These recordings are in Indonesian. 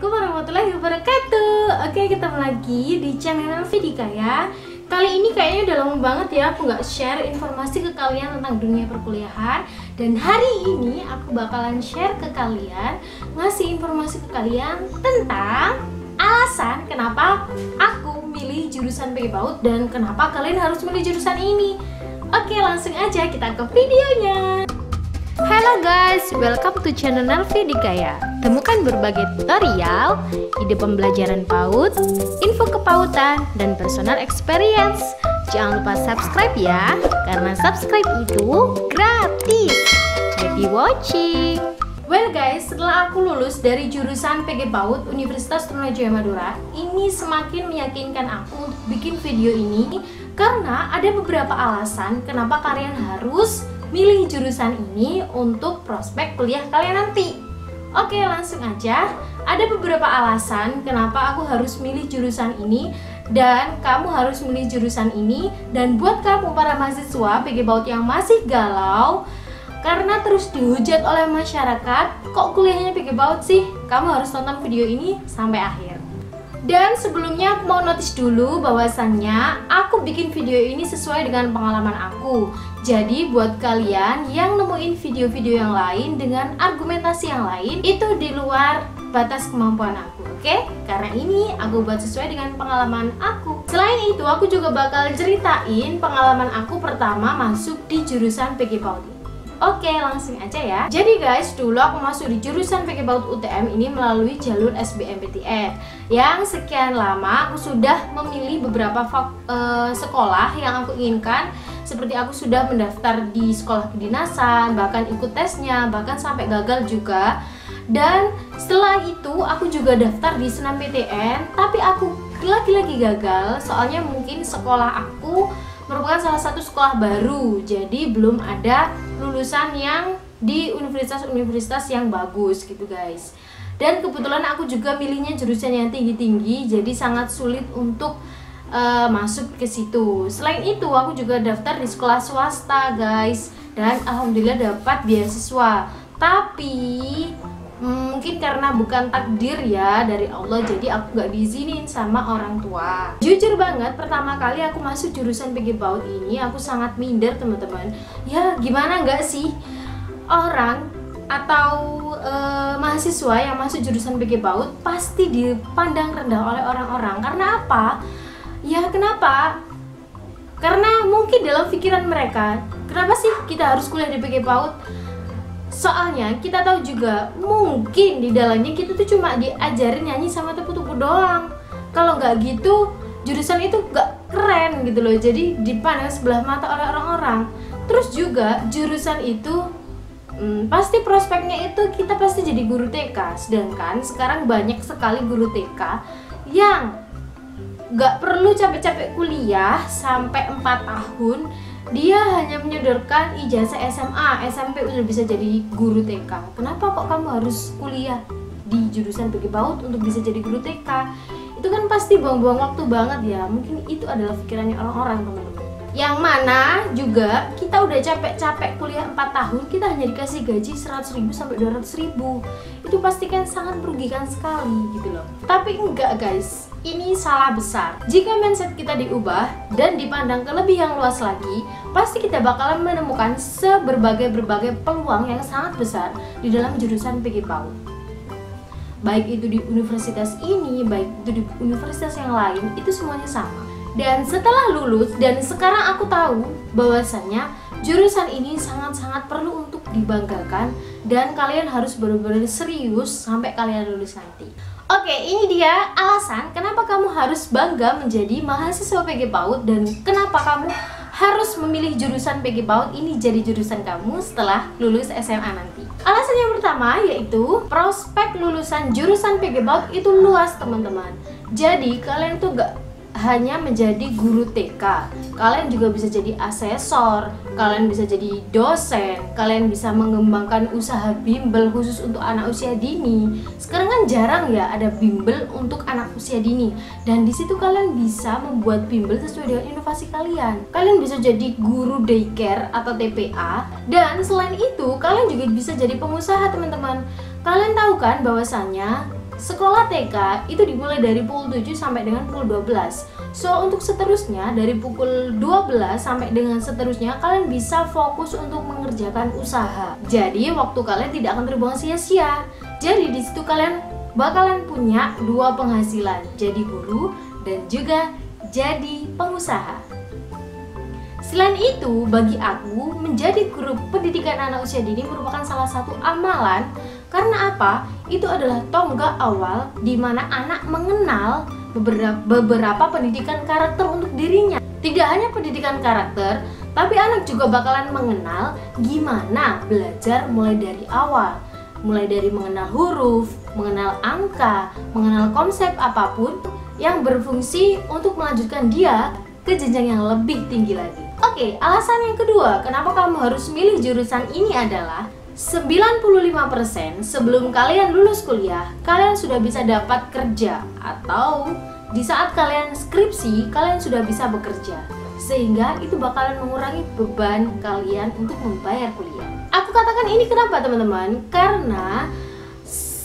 Assalamualaikum warahmatullahi wabarakatuh. Oke, ketemu lagi di channel Vidika ya. Kali ini kayaknya udah lama banget ya aku nggak share informasi ke kalian tentang dunia perkuliahan. Dan hari ini aku bakalan share ke kalian, ngasih informasi ke kalian tentang alasan kenapa aku milih jurusan PG PAUD dan kenapa kalian harus milih jurusan ini. Oke, langsung aja kita ke videonya. Halo guys, welcome to channel Vidika ya. Temukan berbagai tutorial, ide pembelajaran PAUD, info kepautan, dan personal experience. Jangan lupa subscribe ya, karena subscribe itu gratis. Happy watching. Well guys, setelah aku lulus dari jurusan PG PAUD Universitas Trunojoyo Madura, ini semakin meyakinkan aku untuk bikin video ini karena ada beberapa alasan kenapa kalian harus milih jurusan ini untuk prospek kuliah kalian nanti. Oke, langsung aja. Ada beberapa alasan kenapa aku harus milih jurusan ini dan kamu harus milih jurusan ini. Dan buat kamu para mahasiswa PG PAUD yang masih galau karena terus dihujat oleh masyarakat, kok kuliahnya PG PAUD sih? Kamu harus tonton video ini sampai akhir. Dan sebelumnya aku mau notice dulu bahwasannya aku bikin video ini sesuai dengan pengalaman aku. Jadi buat kalian yang nemuin video-video yang lain dengan argumentasi yang lain, itu di luar batas kemampuan aku, oke? Karena ini aku buat sesuai dengan pengalaman aku. Selain itu, aku juga bakal ceritain pengalaman aku pertama masuk di jurusan PG PAUD. Oke, langsung aja ya. Jadi guys, dulu aku masuk di jurusan PG PAUD UTM ini melalui jalur SBMPTN. Yang sekian lama aku sudah memilih beberapa sekolah yang aku inginkan. Seperti aku sudah mendaftar di sekolah kedinasan, bahkan ikut tesnya, bahkan sampai gagal juga. Dan setelah itu aku juga daftar di senam PTN, tapi aku lagi-lagi gagal. Soalnya mungkin sekolah aku merupakan salah satu sekolah baru, jadi belum ada lulusan yang di universitas-universitas yang bagus gitu guys. Dan kebetulan aku juga milihnya jurusan yang tinggi-tinggi, jadi sangat sulit untuk masuk ke situ. Selain itu aku juga daftar di sekolah swasta guys, dan alhamdulillah dapat beasiswa. Tapi mungkin karena bukan takdir ya dari Allah, jadi aku gak diizinin sama orang tua. Jujur banget, pertama kali aku masuk jurusan PG PAUD ini aku sangat minder teman-teman. Ya gimana gak sih orang atau mahasiswa yang masuk jurusan PG PAUD pasti dipandang rendah oleh orang-orang. Karena apa? Ya kenapa? Karena mungkin dalam pikiran mereka, kenapa sih kita harus kuliah di PG PAUD? Soalnya kita tahu juga mungkin di dalamnya kita tuh cuma diajarin nyanyi sama tepu-tepu doang. Kalau nggak gitu, jurusan itu nggak keren gitu loh. Jadi dipandang sebelah mata oleh orang-orang. Terus juga jurusan itu pasti prospeknya itu kita pasti jadi guru TK. Sedangkan sekarang banyak sekali guru TK yang nggak perlu capek-capek kuliah sampai 4 tahun. Dia hanya menyodorkan ijazah SMA, SMP udah bisa jadi guru TK. Kenapa kok kamu harus kuliah di jurusan PG PAUD untuk bisa jadi guru TK? Itu kan pasti buang-buang waktu banget ya. Mungkin itu adalah pikirannya orang-orang teman-teman. Yang mana juga kita udah capek-capek kuliah 4 tahun, kita hanya dikasih gaji 100.000 sampai 200.000. Itu pasti kan sangat merugikan sekali gitu loh. Tapi enggak guys, ini salah besar. Jika mindset kita diubah dan dipandang ke lebih yang luas lagi, pasti kita bakalan menemukan berbagai peluang yang sangat besar di dalam jurusan PG PAUD. Baik itu di universitas ini, baik itu di universitas yang lain, itu semuanya sama. Dan setelah lulus dan sekarang aku tahu bahwasannya jurusan ini sangat-sangat perlu untuk dibanggakan dan kalian harus benar-benar serius sampai kalian lulus nanti. Oke, ini dia alasan kenapa kamu harus bangga menjadi mahasiswa PG PAUD dan kenapa kamu harus memilih jurusan PG PAUD ini jadi jurusan kamu setelah lulus SMA nanti. Alasan yang pertama yaitu prospek lulusan jurusan PG PAUD itu luas teman-teman. Jadi kalian tuh gak hanya menjadi guru TK, kalian juga bisa jadi asesor, kalian bisa jadi dosen, kalian bisa mengembangkan usaha bimbel khusus untuk anak usia dini. Sekarang kan jarang ya ada bimbel untuk anak usia dini, dan di situ kalian bisa membuat bimbel sesuai dengan inovasi kalian. Kalian bisa jadi guru daycare atau TPA, dan selain itu kalian juga bisa jadi pengusaha teman-teman. Kalian tahu kan bahwasannya sekolah TK itu dimulai dari pukul 7 sampai dengan pukul 12. So untuk seterusnya dari pukul 12 sampai dengan seterusnya kalian bisa fokus untuk mengerjakan usaha. Jadi waktu kalian tidak akan terbuang sia-sia. Jadi di situ kalian bakalan punya dua penghasilan, jadi guru dan juga jadi pengusaha. Selain itu, bagi aku menjadi guru pendidikan anak usia dini merupakan salah satu amalan. Karena apa? Itu adalah tonggak awal di mana anak mengenal beberapa pendidikan karakter untuk dirinya. Tidak hanya pendidikan karakter, tapi anak juga bakalan mengenal gimana belajar mulai dari awal. Mulai dari mengenal huruf, mengenal angka, mengenal konsep apapun yang berfungsi untuk melanjutkan dia ke jenjang yang lebih tinggi lagi. Oke, alasan yang kedua kenapa kamu harus milih jurusan ini adalah 95% sebelum kalian lulus kuliah, kalian sudah bisa dapat kerja, atau di saat kalian skripsi, kalian sudah bisa bekerja. Sehingga itu bakalan mengurangi beban kalian untuk membayar kuliah. Aku katakan ini kenapa teman-teman? Karena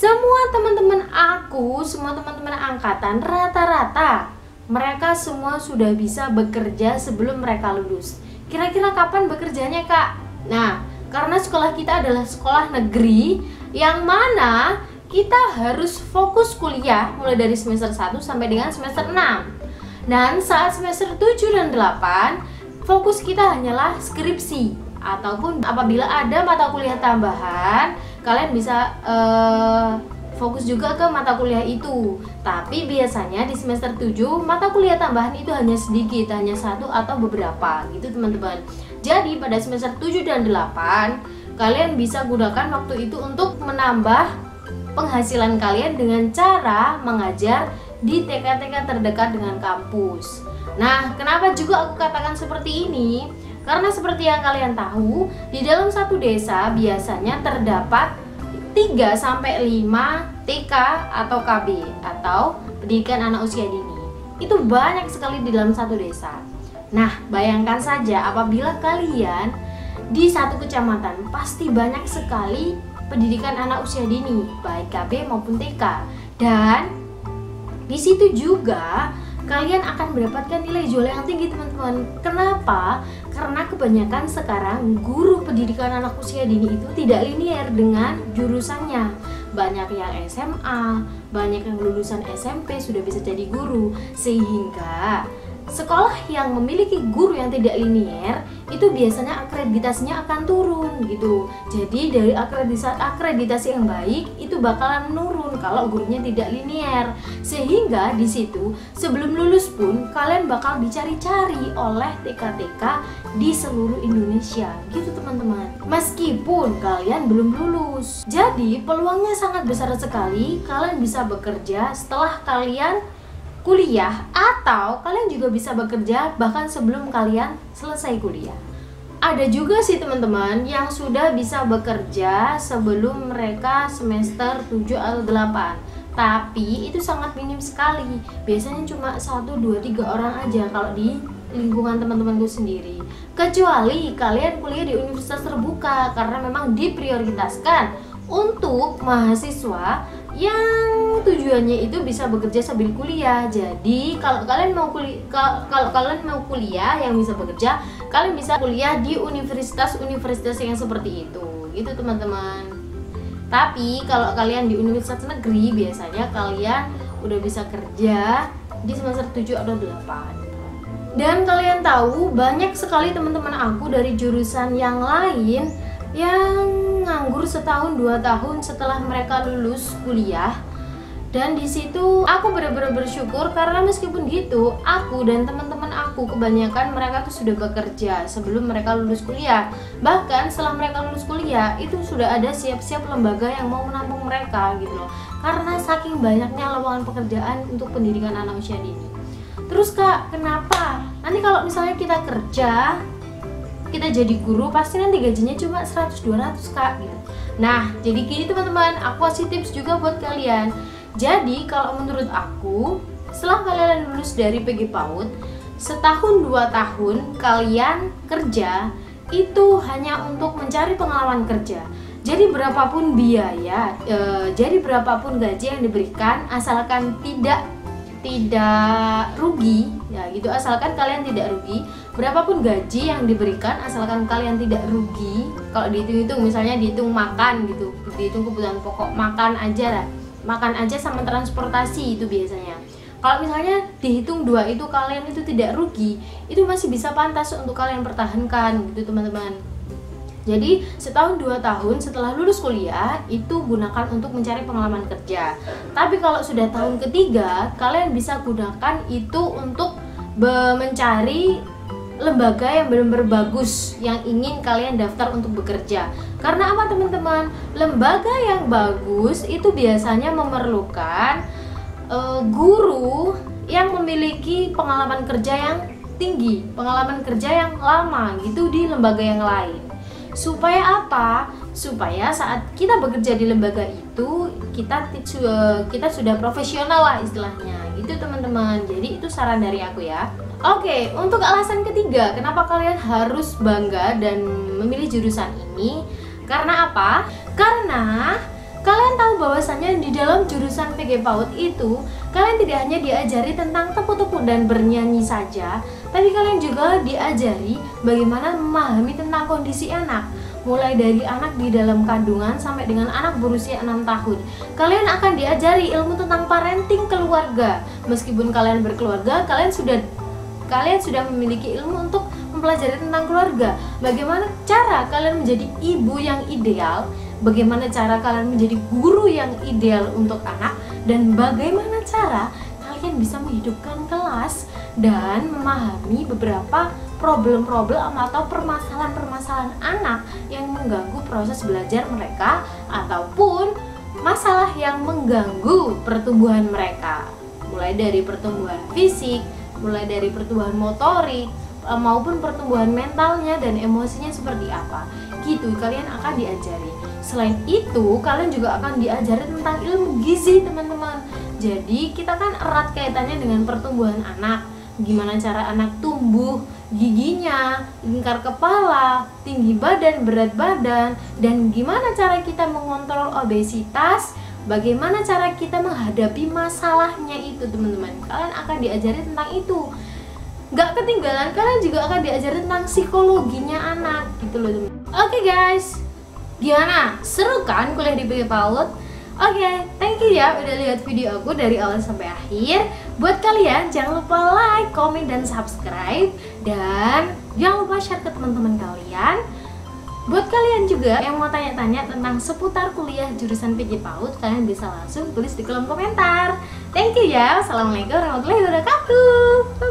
semua teman-teman aku, semua teman-teman angkatan rata-rata mereka semua sudah bisa bekerja sebelum mereka lulus. Kira-kira kapan bekerjanya, Kak? Nah, karena sekolah kita adalah sekolah negeri yang mana kita harus fokus kuliah mulai dari semester 1 sampai dengan semester 6. Dan saat semester 7 dan 8, fokus kita hanyalah skripsi. Ataupun apabila ada mata kuliah tambahan, kalian bisa fokus juga ke mata kuliah itu. Tapi biasanya di semester 7 mata kuliah tambahan itu hanya sedikit, hanya satu atau beberapa gitu teman-teman. Jadi pada semester 7 dan 8 kalian bisa gunakan waktu itu untuk menambah penghasilan kalian dengan cara mengajar di TK-TK terdekat dengan kampus. Nah, kenapa juga aku katakan seperti ini? Karena seperti yang kalian tahu, di dalam satu desa biasanya terdapat 3-5 TK atau KB atau pendidikan anak usia dini. Itu banyak sekali di dalam satu desa. Nah, bayangkan saja apabila kalian di satu kecamatan pasti banyak sekali pendidikan anak usia dini, baik KB maupun TK. Dan di situ juga kalian akan mendapatkan nilai jual yang tinggi teman-teman. Kenapa? Karena kebanyakan sekarang guru pendidikan anak usia dini itu tidak linear dengan jurusannya. Banyak yang SMA, banyak yang lulusan SMP sudah bisa jadi guru. Sehingga sekolah yang memiliki guru yang tidak linear itu biasanya akreditasinya akan turun gitu. Jadi dari akreditasi yang baik itu bakalan menurun kalau gurunya tidak linear. Sehingga di situ sebelum lulus pun kalian bakal dicari-cari oleh TK-TK di seluruh Indonesia gitu teman-teman. Meskipun kalian belum lulus. Jadi peluangnya sangat besar sekali kalian bisa bekerja setelah kalian kuliah, atau kalian juga bisa bekerja bahkan sebelum kalian selesai kuliah. Ada juga sih teman-teman yang sudah bisa bekerja sebelum mereka semester 7 atau 8. Tapi itu sangat minim sekali. Biasanya cuma 1, 2, 3 orang aja kalau di lingkungan teman-temanku sendiri. Kecuali kalian kuliah di universitas terbuka, karena memang diprioritaskan untuk mahasiswa yang tujuannya itu bisa bekerja sambil kuliah. Jadi kalau kalian mau kuliah yang bisa bekerja, kalian bisa kuliah di universitas yang seperti itu gitu teman-teman. Tapi kalau kalian di universitas negeri, biasanya kalian udah bisa kerja di semester 7 atau 8. Dan kalian tahu banyak sekali teman-teman aku dari jurusan yang lain yang nganggur setahun 2 tahun setelah mereka lulus kuliah. Dan di situ aku benar-benar bersyukur karena meskipun gitu, aku dan teman-teman aku kebanyakan mereka tuh sudah bekerja sebelum mereka lulus kuliah. Bahkan setelah mereka lulus kuliah itu sudah ada siap-siap lembaga yang mau menampung mereka gitu loh. Karena saking banyaknya lowongan pekerjaan untuk pendidikan anak usia dini. Terus Kak, kenapa? Nanti kalau misalnya kita kerja, kita jadi guru, pasti nanti gajinya cuma 100-200 Kak gitu. Nah, jadi gini teman-teman, aku kasih tips juga buat kalian. Jadi kalau menurut aku, setelah kalian lulus dari PG PAUD, setahun 2 tahun kalian kerja itu hanya untuk mencari pengalaman kerja. Jadi berapapun biaya, jadi berapapun gaji yang diberikan, asalkan tidak rugi, ya gitu. Asalkan kalian tidak rugi, berapapun gaji yang diberikan, asalkan kalian tidak rugi. Kalau dihitung-hitung, misalnya dihitung makan gitu, dihitung kebutuhan pokok, makan aja sama transportasi itu biasanya. Kalau misalnya dihitung dua itu kalian itu tidak rugi, itu masih bisa pantas untuk kalian pertahankan gitu teman-teman. Jadi setahun 2 tahun setelah lulus kuliah itu gunakan untuk mencari pengalaman kerja. Tapi kalau sudah tahun ketiga, kalian bisa gunakan itu untuk mencari lembaga yang benar-benar bagus yang ingin kalian daftar untuk bekerja. Karena apa teman-teman? Lembaga yang bagus itu biasanya memerlukan guru yang memiliki pengalaman kerja yang tinggi, pengalaman kerja yang lama gitu di lembaga yang lain. Supaya apa? Supaya saat kita bekerja di lembaga itu kita sudah profesional lah istilahnya gitu teman-teman. Jadi itu saran dari aku ya. Oke, untuk alasan ketiga kenapa kalian harus bangga dan memilih jurusan ini, karena apa? Karena kalian tahu bahwasannya di dalam jurusan PG PAUD itu kalian tidak hanya diajari tentang tepuk-tepuk dan bernyanyi saja, tapi kalian juga diajari bagaimana memahami tentang kondisi anak. Mulai dari anak di dalam kandungan sampai dengan anak berusia 6 tahun. Kalian akan diajari ilmu tentang parenting keluarga. Meskipun kalian berkeluarga, kalian sudah memiliki ilmu untuk mempelajari tentang keluarga. Bagaimana cara kalian menjadi ibu yang ideal, bagaimana cara kalian menjadi guru yang ideal untuk anak, dan bagaimana cara kalian bisa menghidupkan kelas dan memahami beberapa problem-problem atau permasalahan-permasalahan anak yang mengganggu proses belajar mereka ataupun masalah yang mengganggu pertumbuhan mereka, mulai dari pertumbuhan fisik, mulai dari pertumbuhan motorik maupun pertumbuhan mentalnya dan emosinya seperti apa gitu kalian akan diajari. Selain itu kalian juga akan diajari tentang ilmu gizi teman-teman. Jadi kita kan erat kaitannya dengan pertumbuhan anak, gimana cara anak tumbuh, giginya, lingkar kepala, tinggi badan, berat badan, dan gimana cara kita mengontrol obesitas, bagaimana cara kita menghadapi masalahnya itu teman-teman. Kalian akan diajari tentang itu. Gak ketinggalan, kalian juga akan diajari tentang psikologinya anak gitu loh teman. Oke guys, gimana? Seru kan kuliah di PG PAUD? Oke, thank you ya udah lihat video aku dari awal sampai akhir. Buat kalian jangan lupa like, comment, dan subscribe. Dan jangan lupa share ke teman-teman kalian. Buat kalian juga yang mau tanya-tanya tentang seputar kuliah jurusan PG PAUD, kalian bisa langsung tulis di kolom komentar. Thank you ya. Assalamualaikum warahmatullahi wabarakatuh.